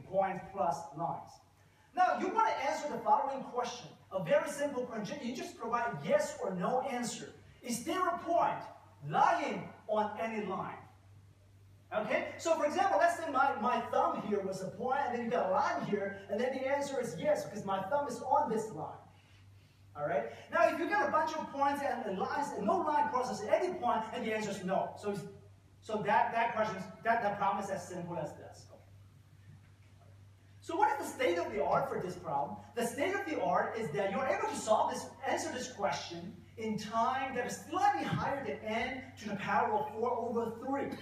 points plus lines. Now, you want to answer the following question, a very simple question. You just provide yes or no answer. Is there a point lying on any line? Okay, so for example, let's say my thumb here was a point, and then you got a line here, and then the answer is yes, because my thumb is on this line. All right, now if you got a bunch of points and lines, and no line crosses any point, and the answer is no. So that problem is as simple as this. So what is the state of the art for this problem? The state of the art is that you're able to answer this question in time that is slightly higher than n to the power of 4/3.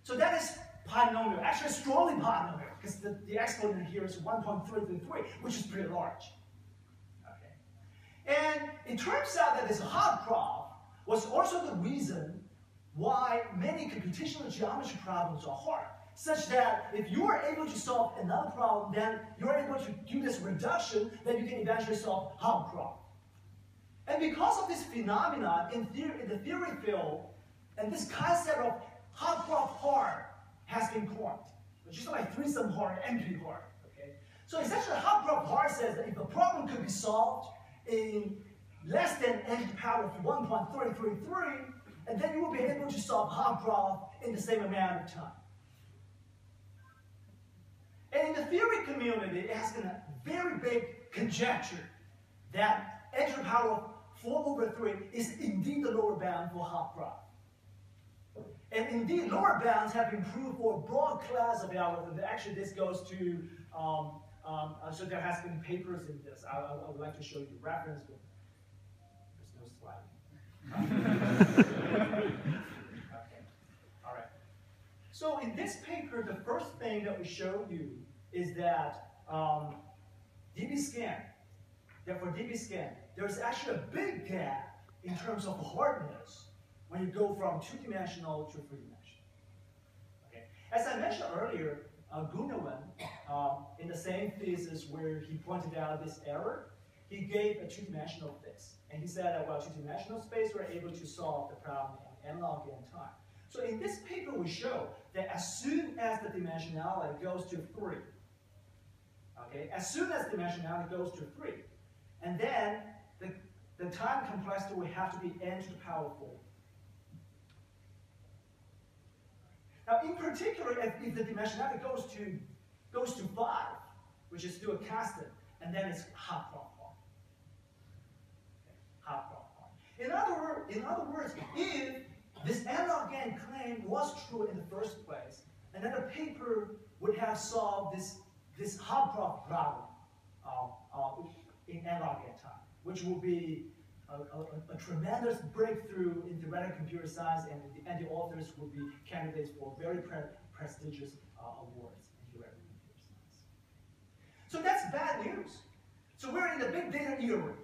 So that is polynomial, actually strongly polynomial, because the exponent here is 1.333, which is pretty large. Okay. And it turns out that this hard problem was also the reason why many computational geometry problems are hard, such that if you are able to solve another problem, then you're able to do this reduction, then you can eventually solve hard problem. And because of this phenomenon in the theory field, and this concept of hard problem hard has been coined. It's just like threesome hard, NP hard. Okay? So essentially, hard problem hard says that if a problem could be solved in less than n to the power of 1.333, and then you will be able to solve hard problem in the same amount of time. And in the theory community, it has been a very big conjecture that n to the power of 4/3 is indeed the lower bound for hard problem. And indeed, lower bounds have been proved for a broad class of algorithms. Actually, this goes to, so there has been papers in this. I would like to show you the reference, but there's no slide. Okay, all right. So in this paper, the first thing that we show you is that DB-scan, that for DB-scan, there's actually a big gap in terms of hardness when you go from two-dimensional to three-dimensional. Okay. As I mentioned earlier, Gunawan, in the same thesis where he pointed out this error, he gave a two-dimensional fix. And he said that, well, two-dimensional space, we're able to solve the problem in n log n time. So in this paper, we show that as soon as the dimensionality goes to 3, okay, as soon as dimensionality goes to 3, and then the time complexity will have to be n to the power 4. Now, in particular, if the dimensionality goes to 5, which is still a constant, and then it's hard problem. Okay, hard problem. In other words, if this n log n claim was true in the first place, and then the paper would have solved this hard problem in n log n time, which will be a tremendous breakthrough in theoretical computer science, and the authors will be candidates for very prestigious awards in theoretical computer science. So that's bad news. So we're in the big data era,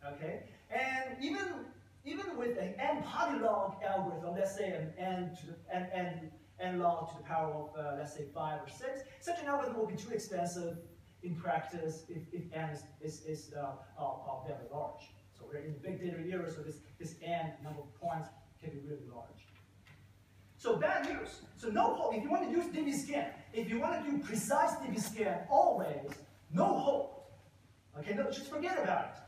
okay? And even with an n polylog algorithm, let's say an n log to the power of let's say 5 or 6, such an algorithm will be too expensive in practice if n is very large. So we're in the big data era, so this n number of points can be really large. So bad news. So no hope. If you want to use DB-scan, if you want to do precise DB-scan always, no hope. Okay, no, just forget about it.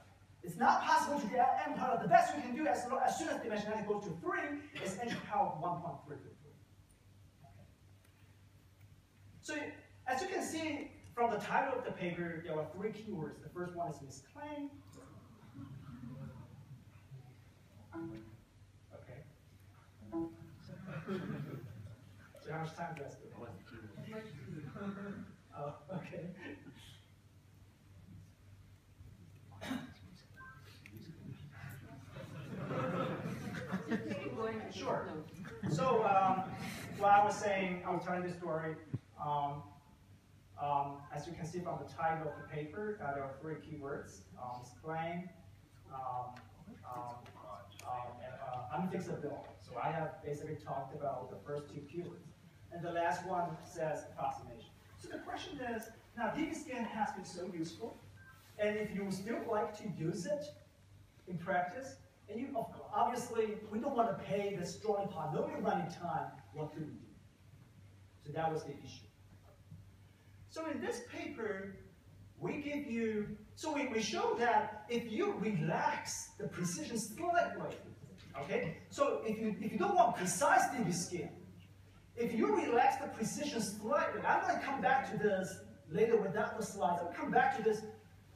It's not possible to get n power. The best we can do as soon as dimensionality goes to 3 is n to the power of 1.333. Okay. So as you can see from the title of the paper, there are 3 keywords. The first one is misclaim. Okay. So how much time do I still have? Oh, okay. Sure. So, what I was saying, I was telling this story. As you can see from the title of the paper, there are 3 keywords: claim, and unfixability. So I have basically talked about the first 2 keywords, and the last one says approximation. So the question is, now DB-scan has been so useful, and if you still like to use it in practice, and you obviously we don't want to pay the strong polynomial running time, what do we do? So that was the issue. So in this paper, we give you, so we show that if you relax the precision slightly, okay? So if you don't want precise dB scale, if you relax the precision slightly, I'm going to come back to this later without the slides. I'll come back to this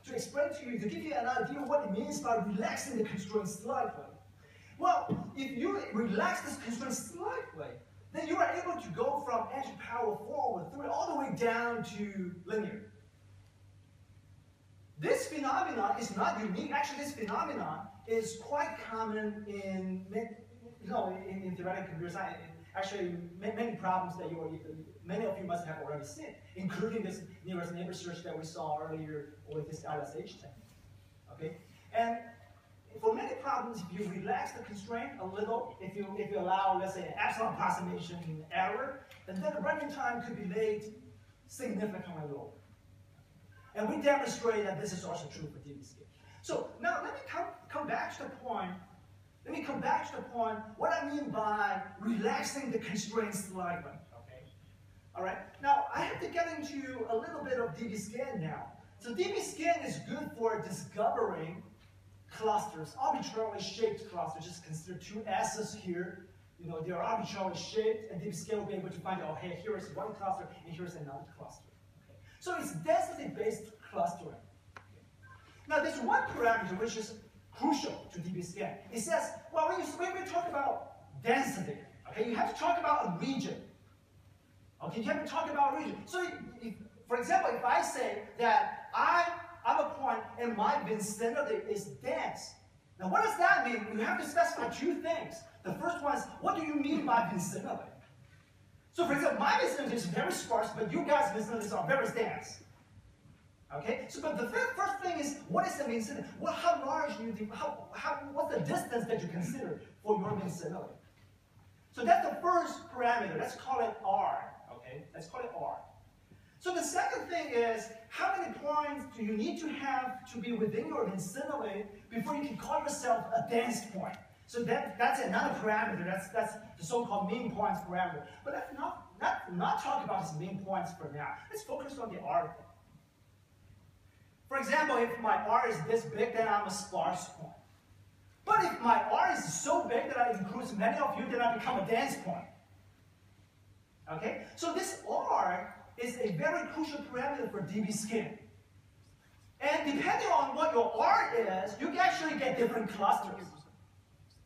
to explain to you, to give you an idea of what it means by relaxing the constraint slightly. Well, if you relax this constraint slightly, then you are able to go from n to the power 4 over 3 all the way down to linear. This phenomenon is not unique. Actually, this phenomenon is quite common in theoretical computer science. Actually, many problems that many of you must have already seen, including this nearest neighbor search that we saw earlier with this LSH thing. Okay, and for many problems, if you relax the constraint a little, if you allow, let's say, an epsilon approximation error, then the running time could be made significantly lower. And we demonstrate that this is also true for dB scale. So now let me come back to the point. Let me come back to the point what I mean by relaxing the constraint slightly. Okay. All right. Now I have to get into a little bit of dB scan now. So dB scan is good for discovering clusters, arbitrarily shaped clusters. Just consider two S's here. You know, they're arbitrarily shaped, and dB scan will be able to find out, oh, hey, here is one cluster, and here's another cluster. Okay. So it's density-based clustering. Okay. Now there's one parameter which is crucial to dB scan. It says, well, when we talk about density, okay, you have to talk about a region. Okay, you have to talk about a region. So, for example, if I say that I'm a point and my vicinity is dense, now what does that mean? You have to specify two things. The first one is, what do you mean by vicinity? So, for example, my vicinity is very sparse, but you guys' vicinities are very dense. Okay, so but the first thing is, what is the vicinity? Well, how large do you think? What's the distance that you consider for your vicinity? So that's the first parameter. Let's call it R. Okay, let's call it R. So the second thing is, how many points do you need to have to be within your vicinity before you can call yourself a dense point? So that's another parameter. That's the so-called mean points parameter. But let's not talk about this mean points for now. Let's focus on the R thing. For example, if my R is this big, then I'm a sparse point. But if my R is so big that it includes many of you, then I become a dense point. Okay? So this R is a very crucial parameter for dB scan. And depending on what your R is, you can actually get different clusters.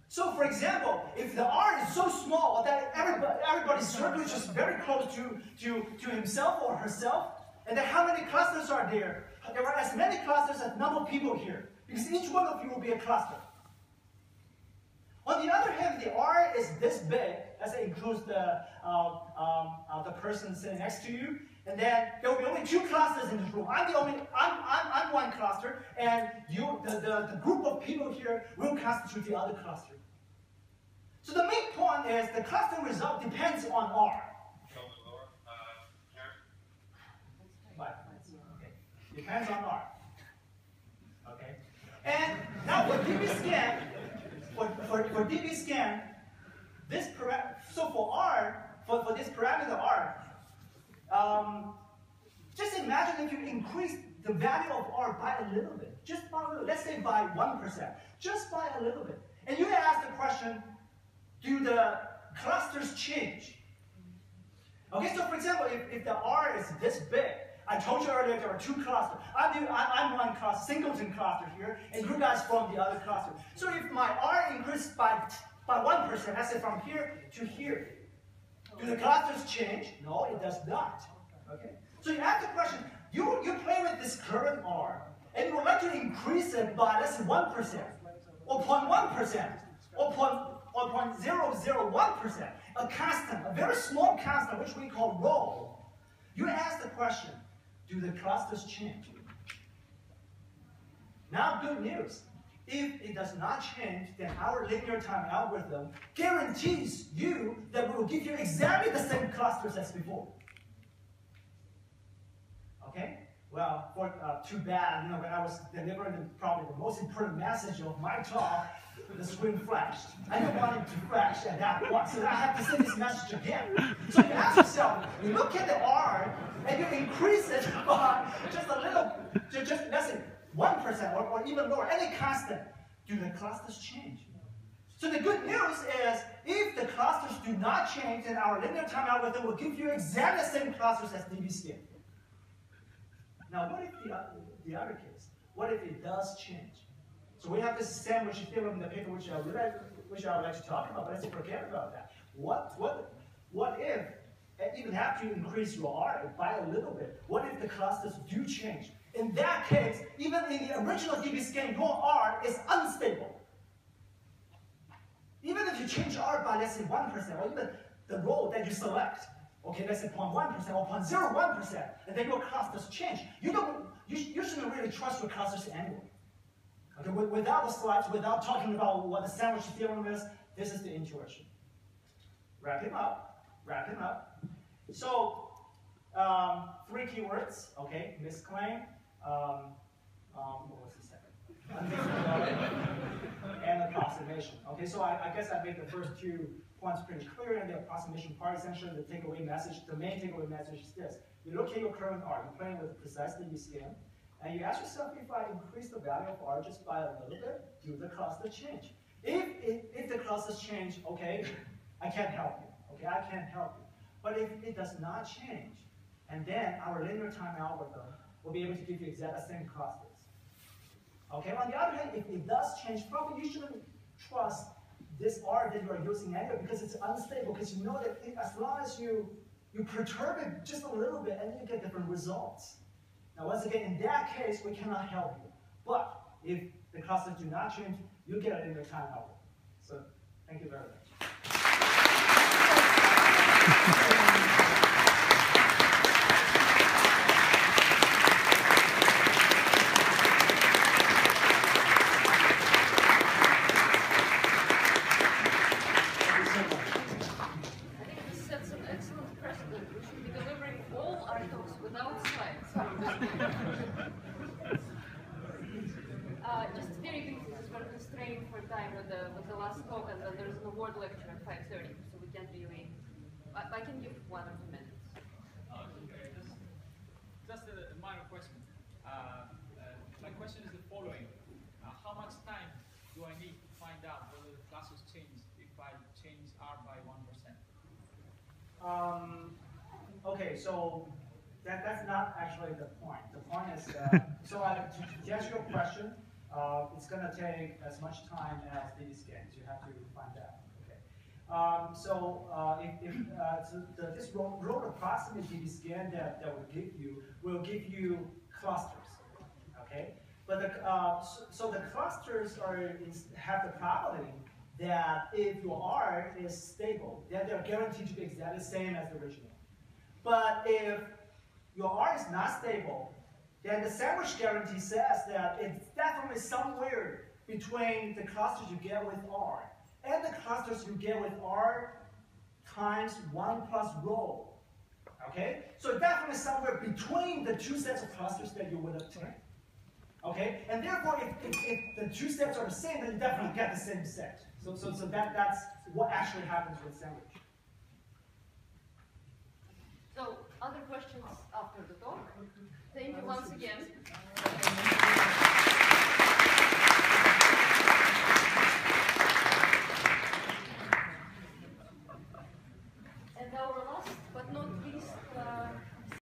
So for example, if the R is so small that everybody's circle is just very close to himself or herself, and then how many clusters are there? There are as many clusters as number of people here, because each one of you will be a cluster. On the other hand, the R is this big, as it includes the person sitting next to you, and then there will be only two clusters in this room. I'm one cluster, and the group of people here will constitute the other cluster. So the main point is the cluster result depends on R. Depends on R. Okay? And now for dB scan, for dB scan, so for R, for this parameter R, just imagine if you increase the value of R by a little bit, just by a little, let's say by 1%, just by a little bit. And you can ask the question, do the clusters change? Okay, so for example, if the R is this big, I told you earlier there are two clusters. I'm one cluster, singleton cluster here, and you guys form the other cluster. So if my R increases by 1%, let's say from here to here, do the clusters change? No, it does not. Okay. So you ask the question, you play with this current R, and you would like to increase it by, let's say, 1%, or 0.1%, or 0.001%, a constant, a very small constant, which we call rho. You ask the question, do the clusters change? Now, good news. If it does not change, then our linear time algorithm guarantees you that we will give you exactly the same clusters as before. Okay? Well, too bad, when I was delivering probably the most important message of my talk, the screen flashed. I didn't want it to flash at that point, so I have to say this message again. So you ask yourself, you look at the R, and you increase increase it by just a little, just let's say 1% or even lower, any constant, do the clusters change? So the good news is, if the clusters do not change, then our linear time algorithm will give you exactly the same clusters as dB scan. Now, what if the other case? What if it does change? So we have this sandwich theorem in the paper, which I would like to talk about, but let's forget about that. What if, even after you increase your R by a little bit, what if the clusters do change? In that case, even in the original dB scan, your R is unstable. Even if you change R by, let's say, 1%, or even the row that you select, okay, let's say 0.1% or 0.01%, and then your clusters change. You shouldn't really trust your clusters anyway. Okay, without the slides, without talking about what the sandwich theorem is, this is the intuition. Wrapping up. So, 3 keywords, okay, misclaim, what was the second? And approximation. Okay, so I guess I made the first 2 points pretty clear, and the approximation part, essentially the takeaway message, the main takeaway message is this. You look at your current R, you're playing with precise dB scan, and you ask yourself, if I increase the value of R just by a little bit, do the clusters change? If the clusters change, okay, I can't help you. Okay, I can't help you. But if it does not change, and then our linear time algorithm will be able to give you exactly the same clusters. Okay, on the other hand, if it does change, probably you shouldn't trust this R that you are using anyway, because it's unstable, because you know that as long as you perturb it just a little bit, and you get different results. Now, once again, in that case, we cannot help you. But if the clusters do not change, you get a linear time algorithm. So, thank you very much. Just very quickly, because we're constrained for time with the last talk, and then there's an award lecture at 5:30, so we can't really. I can give 1 or 2 minutes. Just a minor question. My question is the following: how much time do I need to find out whether the classes change if I change R by 1%? Okay, so that's not actually the point. The point is that, so to answer your question, it's going to take as much time as dB scans. You have to find out. Okay. This road approximate dB scan that will give you clusters. Okay. But the clusters have the property that if your R is stable, then they're guaranteed to be exactly the same as the original. But if your R is not stable, then the sandwich guarantee says that it's definitely somewhere between the clusters you get with R and the clusters you get with R times 1 plus rho. Okay? So definitely somewhere between the 2 sets of clusters that you would obtain. Okay? And therefore, if the 2 sets are the same, then you definitely get the same set. So that's what actually happens with sandwich. So, other questions after the talk? Thank you once again.